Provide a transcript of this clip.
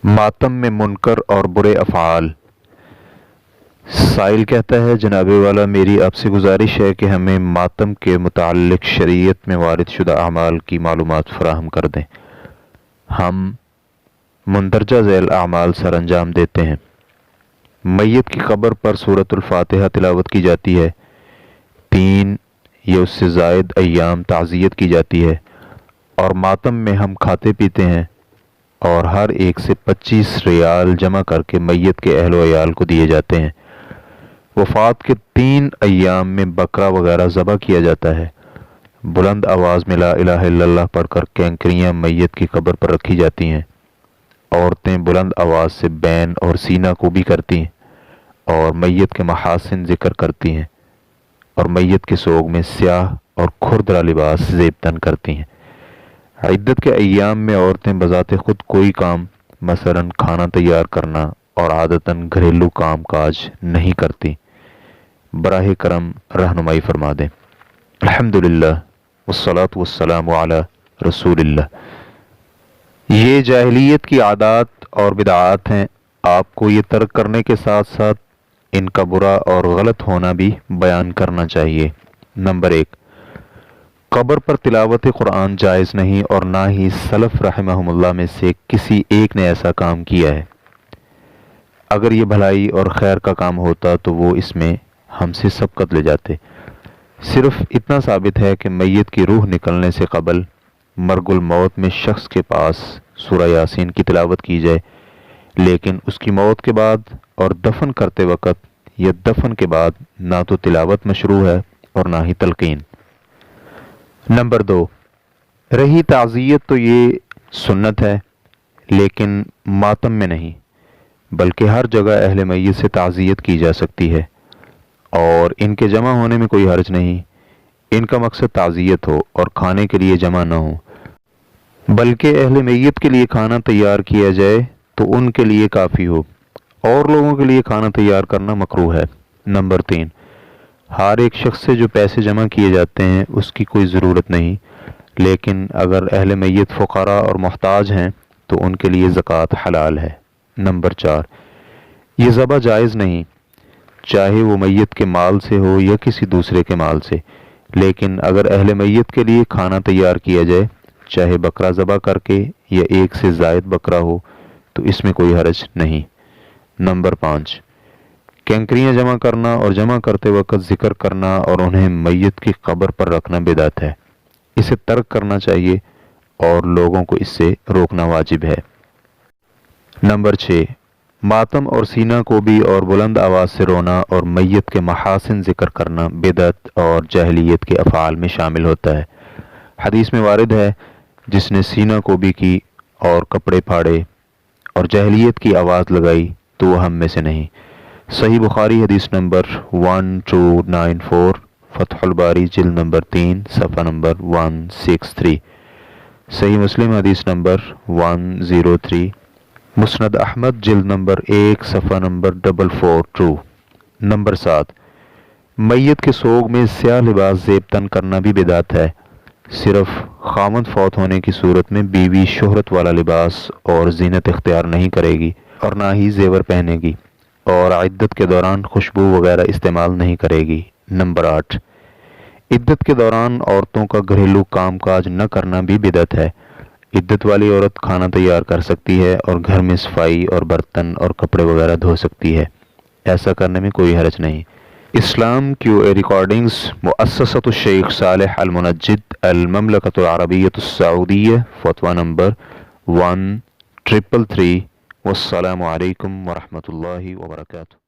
मातम में मुनकर और बुरे अफ़आल। साइल कहता है, जनाब वाला मेरी आपसे गुजारिश है कि हमें मातम के मुताल्लिक़ शरीयत में वारिद शुदा अमाल की मालूमात फराहम कर दें। हम मुंदरजा ज़ैल अमाल सर अंजाम देते हैं। मैयत की कब्र पर सूरतुल फातिहा तिलावत की जाती है। 3 या उससे ज़ायद अय्याम ताज़ियत की जाती है और मातम में हम खाते पीते हैं और हर एक से 25 रियाल जमा करके मैयत के अहल व अयाल को दिए जाते हैं। वफ़ात के 3 अय्याम में बकरा वगैरह ज़बह किया जाता है। बुलंद आवाज़ में ला इलाहा इल्लल्लाह पढ़कर कैंकरियाँ मैयत की कब्र पर रखी जाती हैं। औरतें बुलंद आवाज़ से बैन और सीना को भी करती हैं और मैयत के महासिन ज़िक्र करती हैं और मैयत के सोग में स्याह और खुरदरा लिबास ज़ेब तन करती हैं। इद्दत के अय्याम में औरतें बज़ाते खुद कोई काम मसलन खाना तैयार करना और आदतन घरेलू काम काज नहीं करती। बराह करम रहनुमाई फरमा दें। अल्हम्दुलिल्लाह वस्सलातु वस्सलामु अला रसूलिल्लाह। ये जाहिलियत की आदात और बिदआत हैं। आपको ये तर्क करने के साथ साथ इनका बुरा और गलत होना भी बयान करना चाहिए। नंबर 1, कब्र पर तिलावत कुरान जायज़ नहीं और ना ही सलफ़ रहमहुमुल्लाह में से किसी एक ने ऐसा काम किया है। अगर ये भलाई और खैर का काम होता तो वो इसमें हमसे सबकत ले जाते। सिर्फ इतना साबित है कि मैयत की रूह निकलने से कबल मरगुल मौत में शख्स के पास सूरह यासीन की तिलावत की जाए, लेकिन उसकी मौत के बाद और दफन करते वक़्त या दफन के बाद ना तो तिलावत मशरू है और ना ही तलकीन। नंबर 2, रही ताज़ियत तो ये सुन्नत है लेकिन मातम में नहीं, बल्कि हर जगह अहले मैयत से ताज़ियत की जा सकती है और इनके जमा होने में कोई हर्ज नहीं। इनका मकसद ताज़ियत हो और खाने के लिए जमा ना हो, बल्कि अहले मैयत के लिए खाना तैयार किया जाए तो उनके लिए काफ़ी हो। और लोगों के लिए खाना तैयार करना मकरूह है। नंबर 3, हर एक शख्स से जो पैसे जमा किए जाते हैं उसकी कोई ज़रूरत नहीं, लेकिन अगर अहले मैयत फ़ुक़रा और मोहताज हैं तो उनके लिए ज़कात हलाल है। नंबर 4, ये ज़बह जायज़ नहीं, चाहे वो मैयत के माल से हो या किसी दूसरे के माल से, लेकिन अगर अहले मैयत के लिए खाना तैयार किया जाए, चाहे बकरा ज़बह करके या एक से ज़ायद बकरा हो, तो इसमें कोई हर्ज नहीं। नंबर 5, कैंकरियाँ जमा करना और जमा करते वक़्त ज़िक्र करना और उन्हें मैयत की कब्र पर रखना बिदअत है। इसे तर्क करना चाहिए और लोगों को इससे रोकना वाजिब है। नंबर 6, मातम और सीना को भी और बुलंद आवाज़ से रोना और मैयत के महासिन ज़िक्र करना बिदअत और जाहिलियत के अफ़आल में शामिल होता है। हदीस में वारिद है, जिसने सीना को भी की और कपड़े फाड़े और जाहिलियत की आवाज़ लगाई तो वह हम में से नहीं। सही बुखारी हदीस नंबर 1294, फ़तहुल बारी जिल्द नंबर 3 सफ़ा नंबर 163। सही मुस्लिम हदीस नंबर 103, मुस्नद अहमद जिल्द नंबर 1 सफ़ा नंबर 442। नंबर 7, मैयत के सोग में स्याह लिबास ज़ेब तन करना भी बिदअत है। सिर्फ खामद फौत होने की सूरत में बीवी शोहरत वाला लिबास और जीनत इख्तियार नहीं करेगी और ना ही जेवर पहनेगी और इद्दत के दौरान खुशबू वगैरह इस्तेमाल नहीं करेगी। नंबर 8, इद्दत के दौरान औरतों का घरेलू काम काज न करना भी बिदअत है। इद्दत वाली औरत खाना तैयार कर सकती है और घर में सफाई और बर्तन और कपड़े वगैरह धो सकती है। ऐसा करने में कोई हर्ज नहीं। इस्लाम क्यू रिकॉर्डिंग्स मुअस्ससतुश शेख सालेह अल मुनज्जिद अल ममलकतुल अरबिय्यतुस सऊदिय्या, फतवा नंबर 1333। वस्सलामु अलैकुम वरहमतुल्लाहि वबरकातुहू।